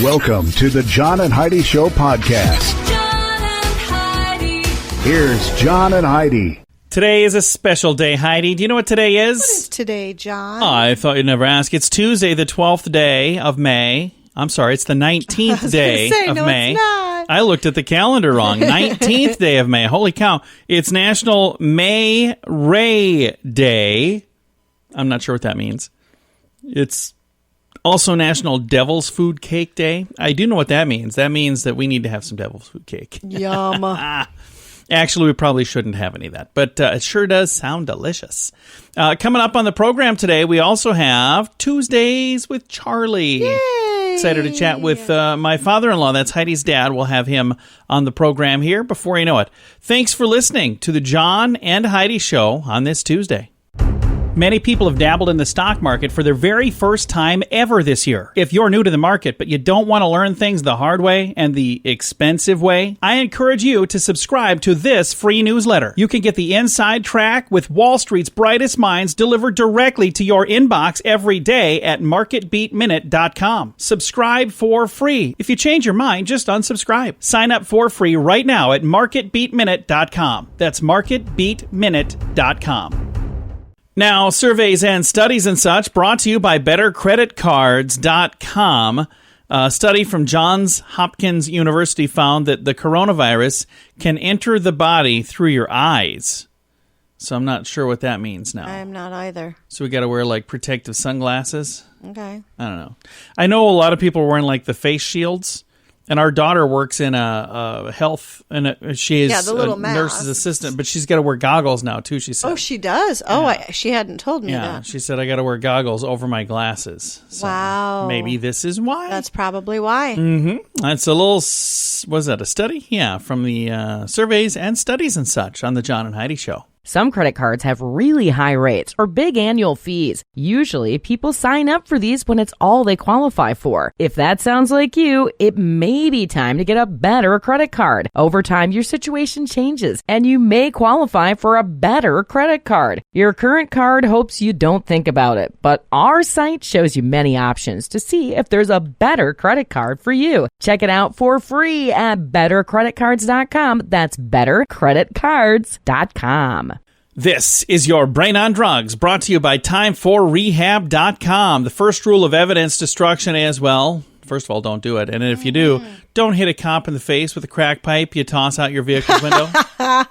Welcome to the John and Heidi Show podcast. John and Heidi. Here's John and Heidi. Today is a special day, Heidi. Do you know what today is? What is today, John? I thought you'd never ask. It's Tuesday, the 12th day of May. I'm sorry, it's the 19th day of May. It's not. I looked at the calendar wrong. 19th day of May. Holy cow. It's National May Ray Day. I'm not sure what that means. It's also National Devil's Food Cake Day. I do know what that means. That means that we need to have some devil's food cake. Yum. Actually, we probably shouldn't have any of that, but it sure does sound delicious. Coming up on the program today, we also have Tuesdays with Charlie. Yay. Excited to chat with my father-in-law. That's Heidi's dad. We'll have him on the program here before you know it. Thanks for listening to the John and Heidi Show on this Tuesday. Many people have dabbled in the stock market for their very first time ever this year. If you're new to the market, but you don't want to learn things the hard way and the expensive way, I encourage you to subscribe to this free newsletter. You can get the inside track with Wall Street's brightest minds delivered directly to your inbox every day at marketbeatminute.com. Subscribe for free. If you change your mind, just unsubscribe. Sign up for free right now at marketbeatminute.com. That's marketbeatminute.com. Now, surveys and studies and such brought to you by BetterCreditCards.com. A study from Johns Hopkins University found that the coronavirus can enter the body through your eyes. So I'm not sure what that means now. I am not either. So we got to wear like protective sunglasses? Okay. I don't know. I know a lot of people are wearing like the face shields. And our daughter works in a health, and she is the little a nurse's assistant, but she's got to wear goggles now, too, she said. Oh, she does? Oh, she hadn't told me that. She said, I got to wear goggles over my glasses. So wow. Maybe this is why. That's probably why. Mm-hmm. That's a little, was that a study? Yeah, from the surveys and studies and such on the John and Heidi Show. Some credit cards have really high rates or big annual fees. Usually, people sign up for these when it's all they qualify for. If that sounds like you, it may be time to get a better credit card. Over time, your situation changes, and you may qualify for a better credit card. Your current card hopes you don't think about it, but our site shows you many options to see if there's a better credit card for you. Check it out for free at bettercreditcards.com. That's bettercreditcards.com. This is your Brain on Drugs, brought to you by TimeForRehab.com. The first rule of evidence destruction is, well, first of all, don't do it. And if you do, don't hit a cop in the face with a crack pipe you toss out your vehicle's window. I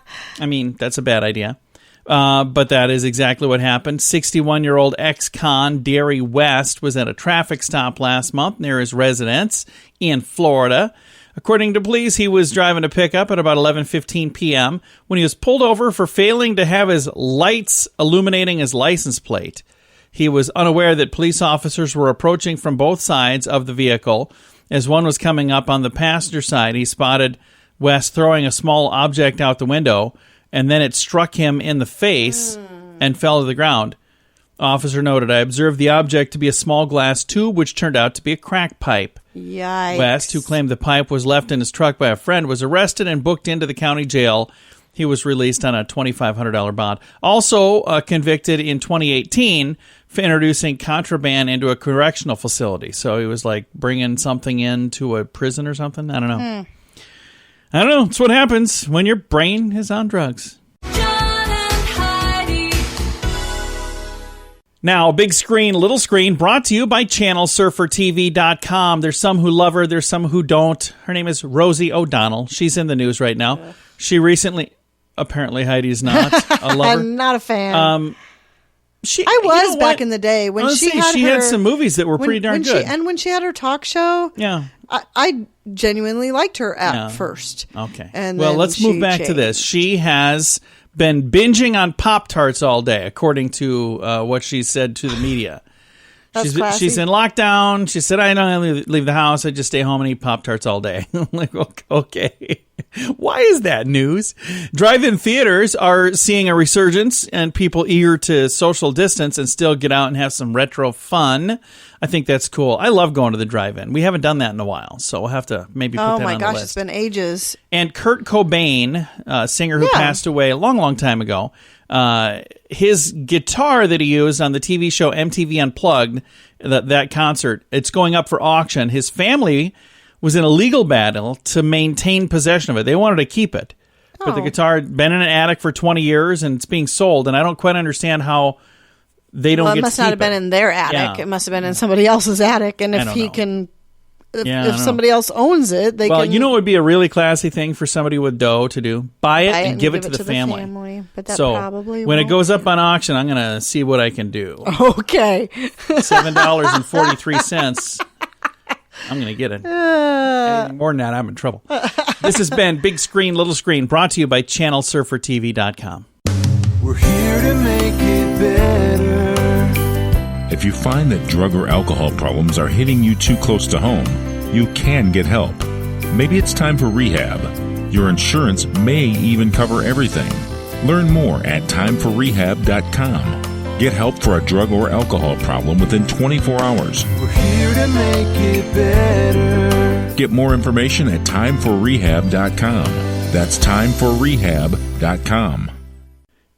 mean, that's a bad idea. But that is exactly what happened. 61-year-old ex-con Derry West was at a traffic stop last month near his residence in Florida. According to police, he was driving a pickup at about 11:15 p.m. when he was pulled over for failing to have his lights illuminating his license plate. He was unaware that police officers were approaching from both sides of the vehicle. As one was coming up on the passenger side, he spotted West throwing a small object out the window, and then it struck him in the face and fell to the ground. Officer noted, I observed the object to be a small glass tube, which turned out to be a crack pipe. Yikes. West, who claimed the pipe was left in his truck by a friend, was arrested and booked into the county jail. He was released on a $2,500 bond. Also convicted in 2018 for introducing contraband into a correctional facility. So he was like bringing something into a prison or something. I don't know. I don't know. It's what happens when your brain is on drugs. Now, big screen, little screen, brought to you by ChannelSurferTV.com. There's some who love her, there's some who don't. Her name is Rosie O'Donnell. She's in the news right now. She recently, apparently Heidi's not a lover. I'm not a fan. I was back in the day when she had some movies that were pretty darn good. And when she had her talk show, I genuinely liked her at first. Okay. And well, let's move back to this. She has been binging on Pop-Tarts all day, according to what she said to the media. She's in lockdown. She said, I don't leave the house. I just stay home and eat Pop-Tarts all day. I'm like, okay. Why is that news? Drive-in theaters are seeing a resurgence and people eager to social distance and still get out and have some retro fun. I think that's cool. I love going to the drive-in. We haven't done that in a while, so we'll have to maybe put that on the list. Oh my gosh, it's been ages. And Kurt Cobain, a singer who passed away a long, long time ago, his guitar that he used on the TV show MTV Unplugged that concert. It's going up for auction. His family was in a legal battle to maintain possession of it. They wanted to keep it. But the guitar had been in an attic for 20 years, and it's being sold, and I don't quite understand how they don't get to keep it. It must not have been in their attic. Yeah. It must have been in somebody else's attic, and if he can... If somebody else owns it, they can... Well, you know what would be a really classy thing for somebody with dough to do? Buy it and give it to the family. But that so probably when won't. it goes up on auction, I'm going to see what I can do. Okay. $7.43. I'm going to get it. Any more than that, I'm in trouble. This has been Big Screen, Little Screen, brought to you by ChannelSurferTV.com. We're here to make it better. If you find that drug or alcohol problems are hitting you too close to home, you can get help. Maybe it's time for rehab. Your insurance may even cover everything. Learn more at timeforrehab.com. Get help for a drug or alcohol problem within 24 hours. We're here to make it better. Get more information at timeforrehab.com. That's timeforrehab.com.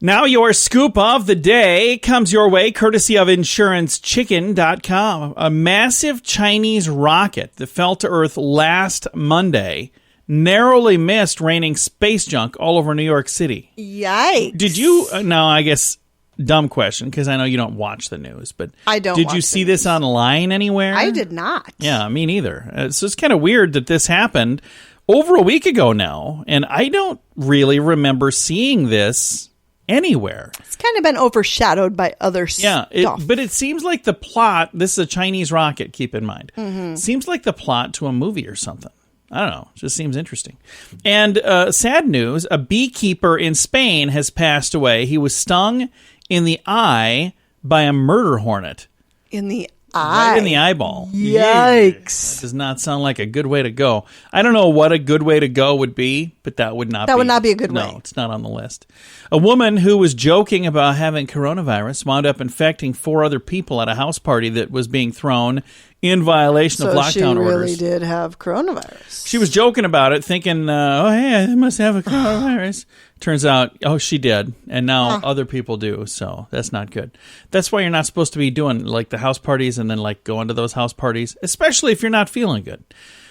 Now your scoop of the day comes your way courtesy of InsuranceChicken.com. A massive Chinese rocket that fell to Earth last Monday narrowly missed raining space junk all over New York City. Yikes. Did you, now I guess, dumb question, because I know you don't watch the news, but I don't did watch you the see news. this online anywhere? I did not. Yeah, me neither. So it's kind of weird that this happened over a week ago now, and I don't really remember seeing this anywhere. It's kind of been overshadowed by other stuff. But it seems like the plot, this is a Chinese rocket, keep in mind, seems like the plot to a movie or something. I don't know. It just seems interesting. And sad news, a beekeeper in Spain has passed away. He was stung in the eye by a murder hornet. In the eye? Right in the eyeball. Yikes. That does not sound like a good way to go. I don't know what a good way to go would be, but that would not be. That would not be a good way. No, it's not on the list. A woman who was joking about having coronavirus wound up infecting 4 other people at a house party that was being thrown in violation of lockdown orders. So she really did have coronavirus. She was joking about it, thinking, oh, hey, I must have a coronavirus. Turns out, oh, she did. And now other people do. So that's not good. That's why you're not supposed to be doing like the house parties and then like going to those house parties, especially if you're not feeling good.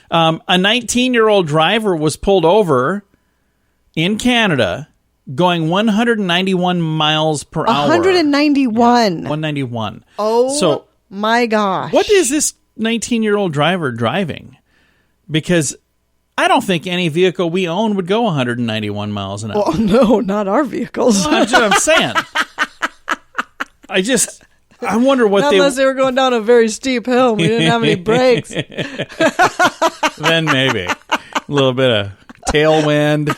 A 19-year-old driver was pulled over in Canada going 191 miles per hour. 191. Yeah, 191. Oh, so, my gosh. What is this 19-year-old driver driving? Because I don't think any vehicle we own would go 191 miles an hour. Well, no, not our vehicles. Well, that's what I'm saying. I wonder what Unless they were going down a very steep hill. We didn't have any brakes. Then maybe. A little bit of tailwind.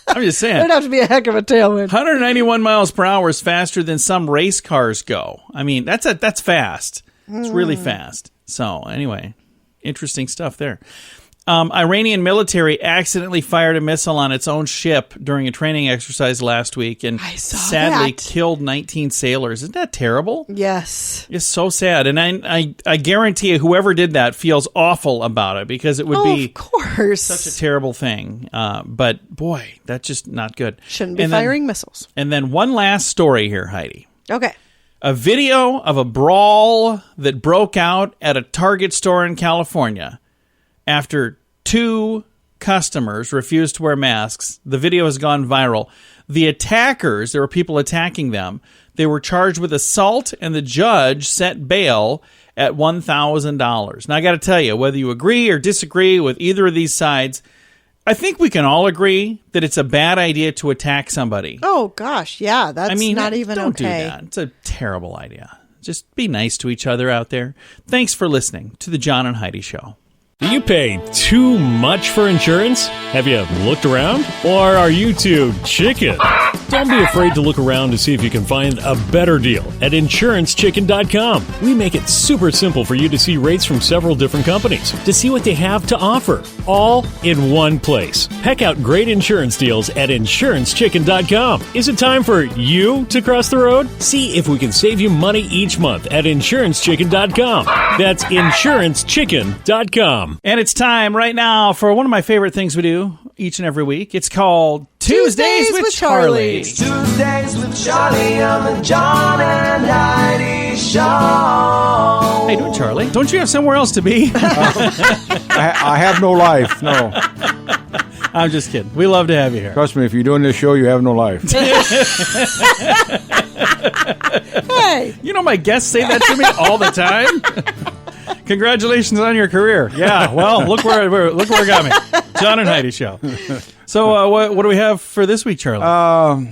I'm just saying. There'd have to be a heck of a tailwind. 191 miles per hour is faster than some race cars go. I mean, that's fast. It's really fast. So anyway, interesting stuff there. Iranian military accidentally fired a missile on its own ship during a training exercise last week and sadly killed 19 sailors. Isn't that terrible? Yes. It's so sad. And I guarantee you whoever did that feels awful about it because it would be of course. such a terrible thing. But boy, that's just not good. Shouldn't be firing missiles. And then one last story here, Heidi. Okay. A video of a brawl that broke out at a Target store in California after 2 customers refused to wear masks. The video has gone viral. The attackers, there were people attacking them. They were charged with assault, and the judge set bail at $1,000. Now, I got to tell you, whether you agree or disagree with either of these sides, I think we can all agree that it's a bad idea to attack somebody. Oh, gosh, yeah. That's not even don't okay. do that. It's a terrible idea. Just be nice to each other out there. Thanks for listening to The John and Heidi Show. Do you pay too much for insurance? Have you looked around? Or are you too chicken? Don't be afraid to look around to see if you can find a better deal at InsuranceChicken.com. We make it super simple for you to see rates from several different companies, to see what they have to offer, all in one place. Peck out great insurance deals at InsuranceChicken.com. Is it time for you to cross the road? See if we can save you money each month at InsuranceChicken.com. That's InsuranceChicken.com. And it's time right now for one of my favorite things we do each and every week. It's called Tuesdays with Charlie. Tuesdays with Charlie on the John and Heidi Show. How you doing, Charlie? Don't you have somewhere else to be? I have no life. No. I'm just kidding. We love to have you here. Trust me, if you're doing this show, you have no life. Hey. You know my guests say that to me all the time. Congratulations on your career. Yeah, well, look where it got me. John and Heidi Show. So what do we have for this week, Charlie?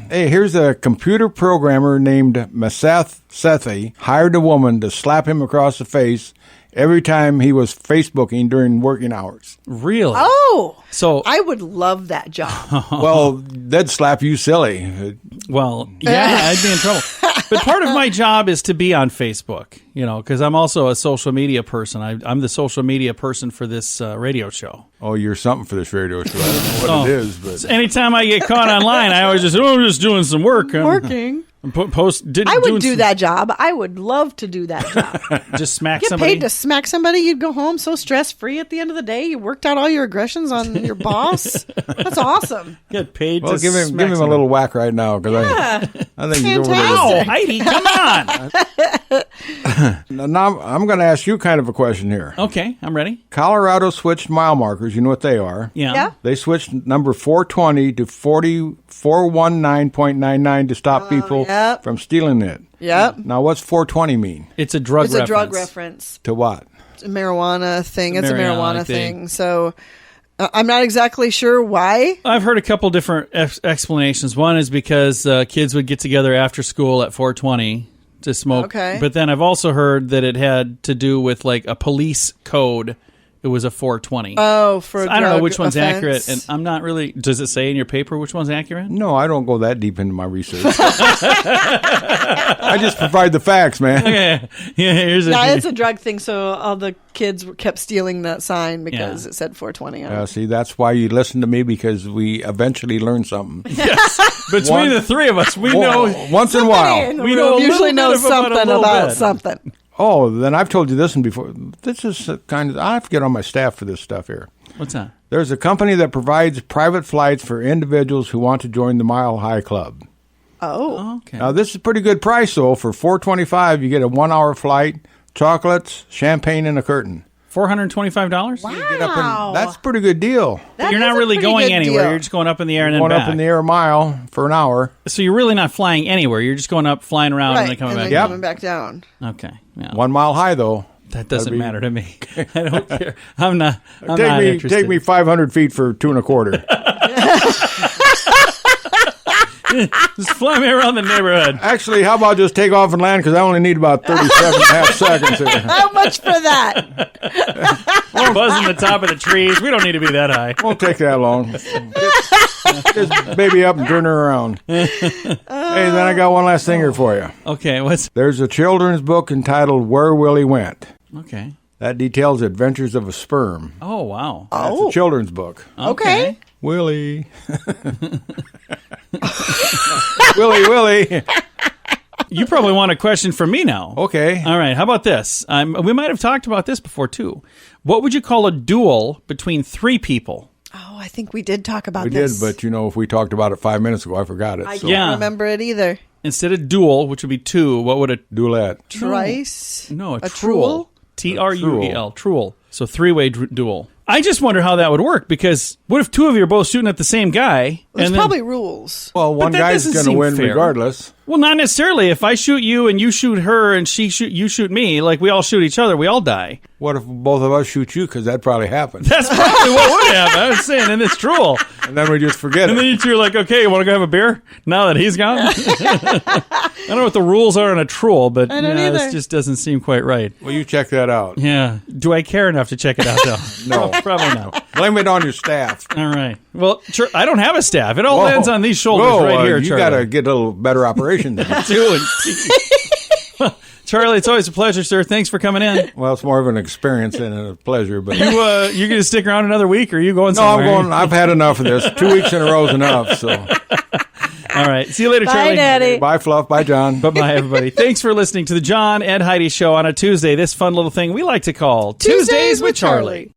Hey, here's a computer programmer named Maseth Sethi hired a woman to slap him across the face every time he was Facebooking during working hours. Really? Oh. So I would love that job. Well, they'd slap you silly. Well, yeah, I'd be in trouble. But part of my job is to be on Facebook, because I'm also a social media person. I'm the social media person for this radio show. Oh, you're something for this radio show. I don't know what it is, but So anytime I get caught online, I always I'm just doing some work. Working. I would do that job. I would love to do that job. Just smack Get somebody. paid to smack somebody. You'd go home so stress-free at the end of the day. You worked out all your aggressions on your boss. That's awesome. Get paid well, to give him smack a somebody. little whack right now because I think you're over there. Oh, Heidi, come on. Now I'm going to ask you kind of a question here. Okay, I'm ready. Colorado switched mile markers. You know what they are? Yeah. They switched number 420 to 419.99 to stop people yep. from stealing it. Yep. Now, what's 420 mean? It's a drug It's reference. a drug reference. To what? It's a marijuana thing. It's a marijuana marijuana thing. So I'm not exactly sure why. I've heard a couple different explanations. One is because kids would get together after school at 420 to smoke. Okay. But then I've also heard that it had to do with like a police code. It was a 420. Oh, for a drug I don't know which one's offense. accurate, and I'm not really. Does it say in your paper which one's accurate? No, I don't go that deep into my research. I just provide the facts, man. Okay. Yeah, here's a. Yeah, it's a drug thing. So all the kids kept stealing that sign because it said 420 on it. See, that's why you listen to me, because we eventually learn something. Yes. Between the three of us, we know. Once in a while. We know a usually little know bit about something a little about bit. something. Oh, then I've told you this one before. This is kind of, I have to get on my staff for this stuff here. What's that? There's a company that provides private flights for individuals who want to join the Mile High Club. Oh. Okay. Now, this is a pretty good price, though. For $425, you get a 1-hour flight, chocolates, champagne, and a curtain. $425? Wow. Get up and, that's a pretty good deal. You're not really going anywhere. You're just going up in the air and then Going back. up in the air a mile for an hour. So you're really not flying anywhere. You're just going up, flying around, and then coming back. Yep. coming back down. Okay. Yeah. 1 mile high, though. That doesn't matter to me. I don't care. I'm not interested. Take me 500 feet for $2.25. Just fly me around the neighborhood. Actually, how about just take off and land, because I only need about 37 and a half seconds here. How much for that? We're buzzing the top of the trees. We don't need to be that high. Won't take that long. Just baby up and turn her around. Hey, then I got one last thing here for you. Okay, There's a children's book entitled Where Willie Went. Okay. That details adventures of a sperm. Oh, wow. That's a children's book. Okay. Willie. Willie. You probably want a question from me now. Okay. All right, how about this? We might have talked about this before, too. What would you call a duel between three people? Oh, I think we did talk about We this. did, but if we talked about it 5 minutes ago, I forgot it. I So. can't Yeah. remember it either. Instead of duel, which would be two, what would a... Duelette. Trice? No, a truel? Truel. Truel. So three-way duel. I just wonder how that would work, because what if two of you are both shooting at the same guy? There's and then- probably rules. Well, one that guy's doesn't going to seem win fair. regardless. Well, not necessarily. If I shoot you and you shoot her and you shoot me, like we all shoot each other, we all die. What if both of us shoot you? Because that probably happened. That's probably what would happen. I was saying, in this truel. And then we just forget And then it. you two are like, okay, you want to go have a beer now that he's gone? I don't know what the rules are on a truel, but I don't this either. just doesn't seem quite right. Well, you check that out. Yeah. Do I care enough to check it out, though? No. Probably not. Blame it on your staff. All right. Well, I don't have a staff. It all lands on these shoulders right here, You Charlie. got to get a little better operation than that. Doing. Charlie, it's always a pleasure, sir. Thanks for coming in. Well, it's more of an experience than a pleasure. But You going to stick around another week, or are you going no, I'm somewhere? going. I've had enough of this. 2 weeks in a row is enough. So, All right. See you later, Bye, Charlie. Daddy. bye, Fluff. Bye, John. Bye-bye, everybody. Thanks for listening to the John and Heidi Show on a Tuesday. This fun little thing we like to call Tuesdays with Charlie.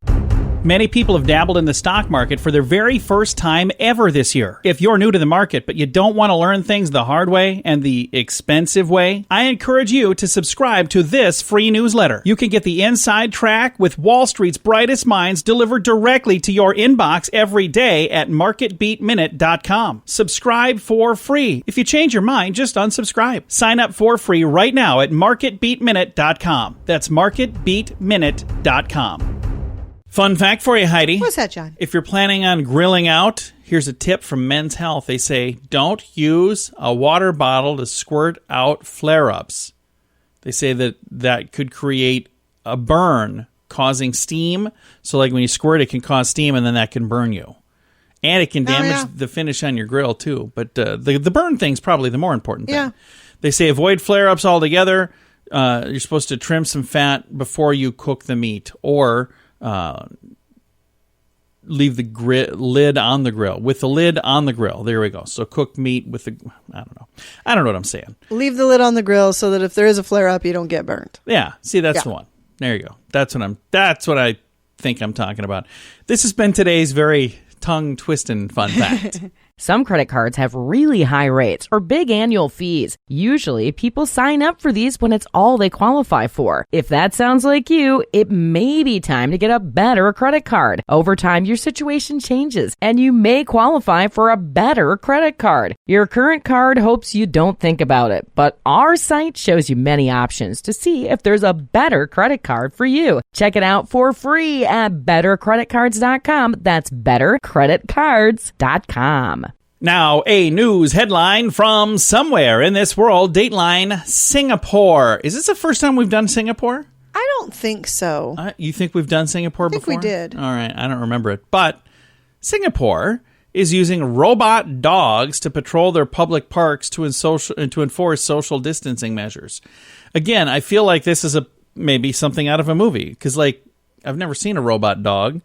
Many people have dabbled in the stock market for their very first time ever this year. If you're new to the market, but you don't want to learn things the hard way and the expensive way, I encourage you to subscribe to this free newsletter. You can get the inside track with Wall Street's brightest minds delivered directly to your inbox every day at marketbeatminute.com. Subscribe for free. If you change your mind, just unsubscribe. Sign up for free right now at marketbeatminute.com. That's marketbeatminute.com. Fun fact for you, Heidi. What's that, John? If you're planning on grilling out, here's a tip from Men's Health. They say, don't use a water bottle to squirt out flare-ups. They say that could create a burn, causing steam. So like when you squirt, it can cause steam, and then that can burn you. And it can damage the finish on your grill, too. But the burn thing's probably the more important thing. Yeah. They say avoid flare-ups altogether. You're supposed to trim some fat before you cook the meat, or leave the lid on the grill. With the lid on the grill. There we go. So cook meat with the... I don't know what I'm saying. Leave the lid on the grill so that if there is a flare-up, you don't get burnt. Yeah. See, that's the one. There you go. That's what I think I'm talking about. This has been today's very tongue-twisting fun fact. Some credit cards have really high rates or big annual fees. Usually, people sign up for these when it's all they qualify for. If that sounds like you, it may be time to get a better credit card. Over time, your situation changes, and you may qualify for a better credit card. Your current card hopes you don't think about it, but our site shows you many options to see if there's a better credit card for you. Check it out for free at bettercreditcards.com. That's bettercreditcards.com. Now, a news headline from somewhere in this world. Dateline, Singapore. Is this the first time we've done Singapore? I don't think so. You think we've done Singapore before? I think we did. All right, I don't remember it. But Singapore is using robot dogs to patrol their public parks to enforce social distancing measures. Again, I feel like this is maybe something out of a movie, because I've never seen a robot dog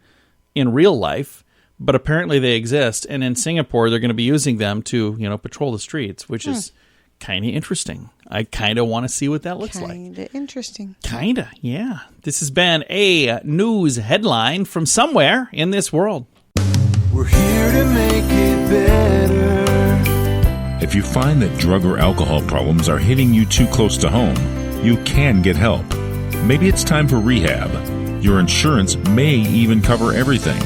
in real life. But apparently they exist, and in Singapore they're going to be using them to, patrol the streets, which is kind of interesting. I kind of want to see what that looks like. Kind of interesting. Kind of, yeah. This has been a news headline from somewhere in this world. We're here to make it better. If you find that drug or alcohol problems are hitting you too close to home, you can get help. Maybe it's time for rehab. Your insurance may even cover everything.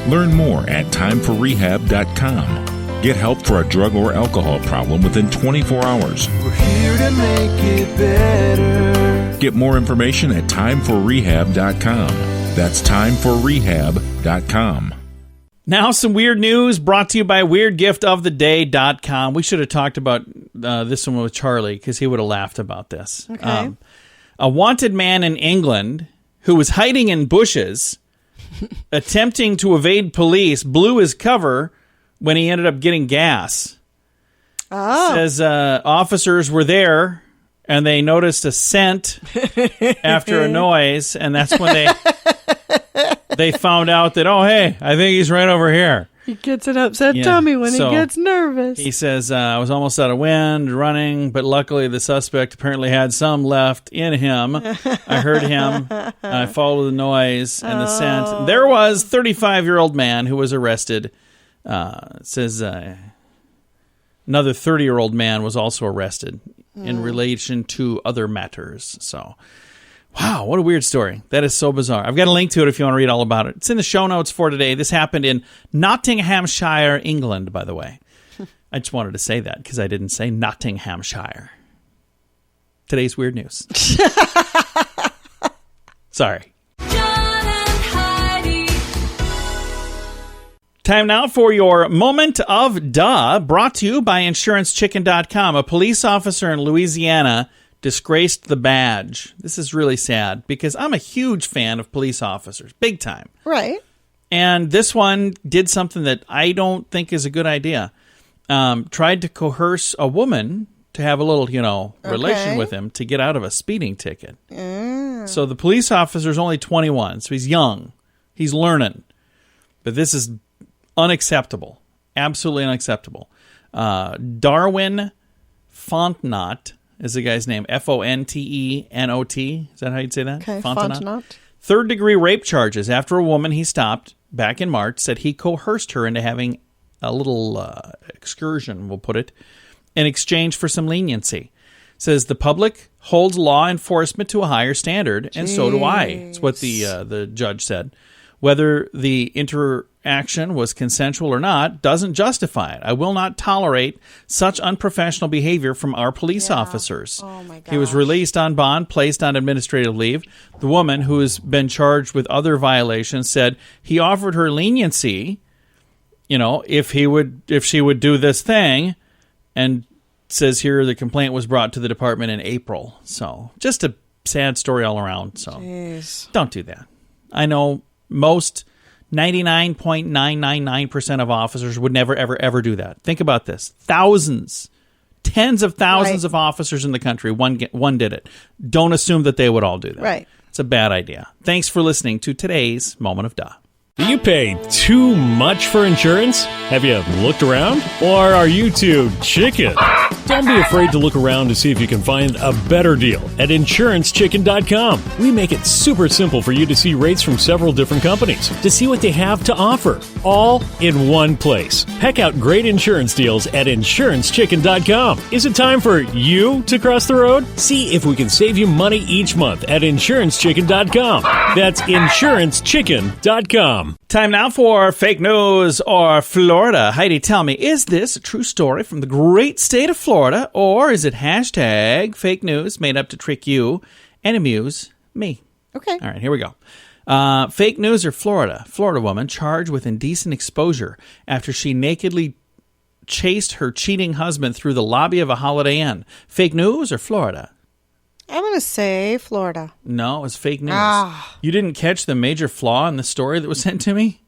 Learn more at timeforrehab.com. Get help for a drug or alcohol problem within 24 hours. We're here to make it better. Get more information at timeforrehab.com. That's timeforrehab.com. Now some weird news brought to you by weirdgiftoftheday.com. We should have talked about this one with Charlie, because he would have laughed about this. Okay. A wanted man in England who was hiding in bushes attempting to evade police blew his cover when he ended up getting gas. Oh. Says officers were there and they noticed a scent after a noise, and that's when they found out that, oh, hey, I think he's right over here. He gets an upset tummy when he gets nervous. He says, I was almost out of wind running, but luckily the suspect apparently had some left in him. I heard him. I followed the noise and the scent. There was 35-year-old man who was arrested. It says another 30-year-old man was also arrested in relation to other matters. So, wow, what a weird story. That is so bizarre. I've got a link to it if you want to read all about it. It's in the show notes for today. This happened in Nottinghamshire, England, by the way. I just wanted to say that because I didn't say Nottinghamshire. Today's weird news. Sorry. John and Heidi. Time now for your moment of duh, brought to you by InsuranceChicken.com. A police officer in Louisiana disgraced the badge. This is really sad because I'm a huge fan of police officers, big time. Right. And this one did something that I don't think is a good idea. Tried to coerce a woman to have a little, relation with him to get out of a speeding ticket. So the police officer's only 21, so he's young. He's learning. But this is unacceptable. Absolutely unacceptable. Darwin Fontenot is the guy's name. Fontenot. Is that how you'd say that? Okay, Fontenot. Third-degree rape charges after a woman he stopped back in March said he coerced her into having a little excursion, we'll put it, in exchange for some leniency. Says the public holds law enforcement to a higher standard, and so do I. It's what the judge said. Whether the interaction was consensual or not doesn't justify it. I will not tolerate such unprofessional behavior from our police officers. Oh my gosh. He was released on bond, placed on administrative leave. The woman, who has been charged with other violations, said he offered her leniency, if she would do this thing, and says here the complaint was brought to the department in April. So just a sad story all around. So Don't do that. I know most 99.999% of officers would never, ever, ever do that. Think about this. Thousands, tens of thousands of officers in the country. One did it. Don't assume that they would all do that. Right. It's a bad idea. Thanks for listening to today's Moment of Duh. Do you pay too much for insurance? Have you looked around? Or are you too chicken? Don't be afraid to look around to see if you can find a better deal at InsuranceChicken.com. We make it super simple for you to see rates from several different companies, to see what they have to offer, all in one place. Peck out great insurance deals at InsuranceChicken.com. Is it time for you to cross the road? See if we can save you money each month at InsuranceChicken.com. That's InsuranceChicken.com. Time now for Fake News or Florida. Heidi, tell me, is this a true story from the great state of Florida, or is it hashtag fake news made up to trick you and amuse me? Okay. All right, here we go. Fake news or Florida. Florida woman charged with indecent exposure after she nakedly chased her cheating husband through the lobby of a Holiday Inn. Fake news or Florida? I'm going to say Florida. No, it was fake news. You didn't catch the major flaw in the story that was sent to me?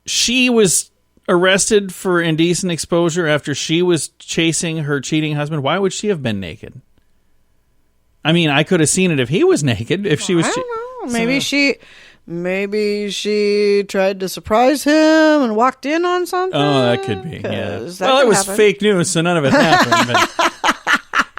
She was arrested for indecent exposure after she was chasing her cheating husband. Why would she have been naked? I mean, I could have seen it if he was naked. If she was, I don't know. Maybe she tried to surprise him and walked in on something. Oh, that could be. Yeah. Well, it was fake news, so none of it happened. But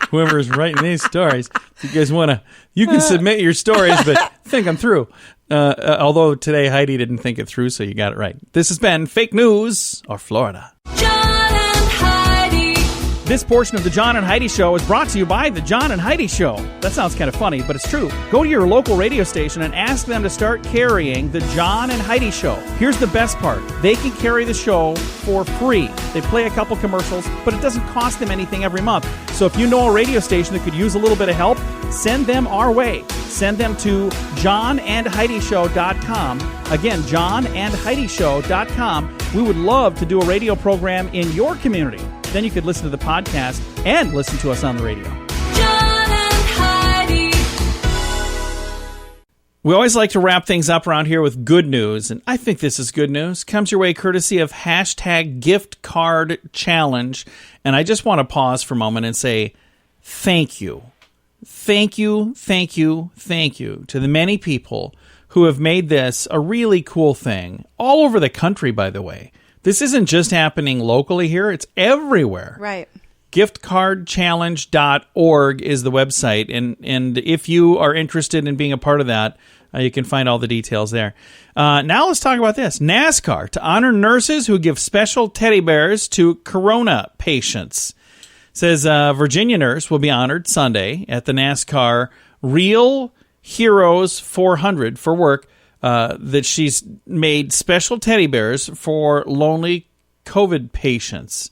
whoever's writing these stories, if you guys want to, you can submit your stories, but think them through. Although today Heidi didn't think it through, so you got it right. This has been Fake News or Florida. John and Heidi. This portion of the John and Heidi Show is brought to you by the John and Heidi Show. That sounds kind of funny, but it's true. Go to your local radio station and ask them to start carrying the John and Heidi Show. Here's the best part. They can carry the show for free. They play a couple commercials, but it doesn't cost them anything every month. So if you know a radio station that could use a little bit of help, send them our way. Send them to johnandheidishow.com. Again, johnandheidishow.com. We would love to do a radio program in your community. Then you could listen to the podcast and listen to us on the radio. John and Heidi. We always like to wrap things up around here with good news, and I think this is good news. Comes your way courtesy of hashtag gift card challenge. And I just want to pause for a moment and say thank you. Thank you, thank you, thank you to the many people who have made this a really cool thing. All over the country, by the way. This isn't just happening locally here, it's everywhere. Right. Giftcardchallenge.org is the website, and if you are interested in being a part of that, you can find all the details there. Now let's talk about this. NASCAR, to honor nurses who give special teddy bears to corona patients. Says Virginia nurse will be honored Sunday at the NASCAR Real Heroes 400 for work that she's made special teddy bears for lonely COVID patients.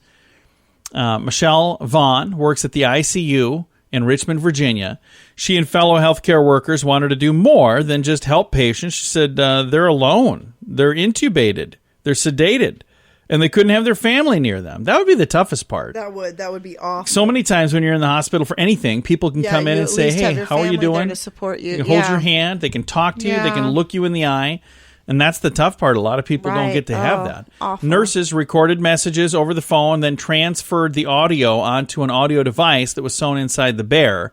Michelle Vaughn works at the ICU in Richmond, Virginia. She and fellow healthcare workers wanted to do more than just help patients. She said they're alone, they're intubated, they're sedated, and they couldn't have their family near them. That would be the toughest part. That would be awful. So many times when you're in the hospital for anything, people can come in and say, hey, how are you doing? To support you. They can hold your hand. They can talk to you. They can look you in the eye. And that's the tough part. A lot of people don't get to have that. Awful. Nurses recorded messages over the phone, then transferred the audio onto an audio device that was sewn inside the bear.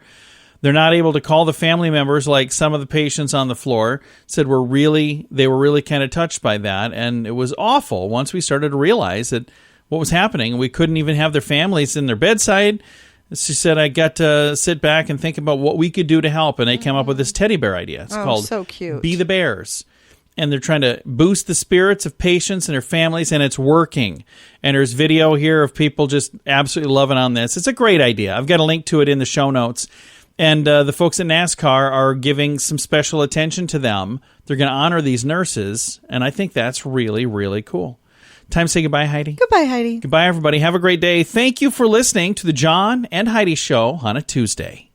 They're not able to call the family members like some of the patients on the floor said they were really kind of touched by that. And it was awful once we started to realize that what was happening. We couldn't even have their families in their bedside. She said, I got to sit back and think about what we could do to help. And they came up with this teddy bear idea. It's called so cute. Be the Bears. And they're trying to boost the spirits of patients and their families, and it's working. And there's video here of people just absolutely loving on this. It's a great idea. I've got a link to it in the show notes. And the folks at NASCAR are giving some special attention to them. They're going to honor these nurses, and I think that's really, really cool. Time to say goodbye, Heidi. Goodbye, Heidi. Goodbye, everybody. Have a great day. Thank you for listening to the John and Heidi Show on a Tuesday.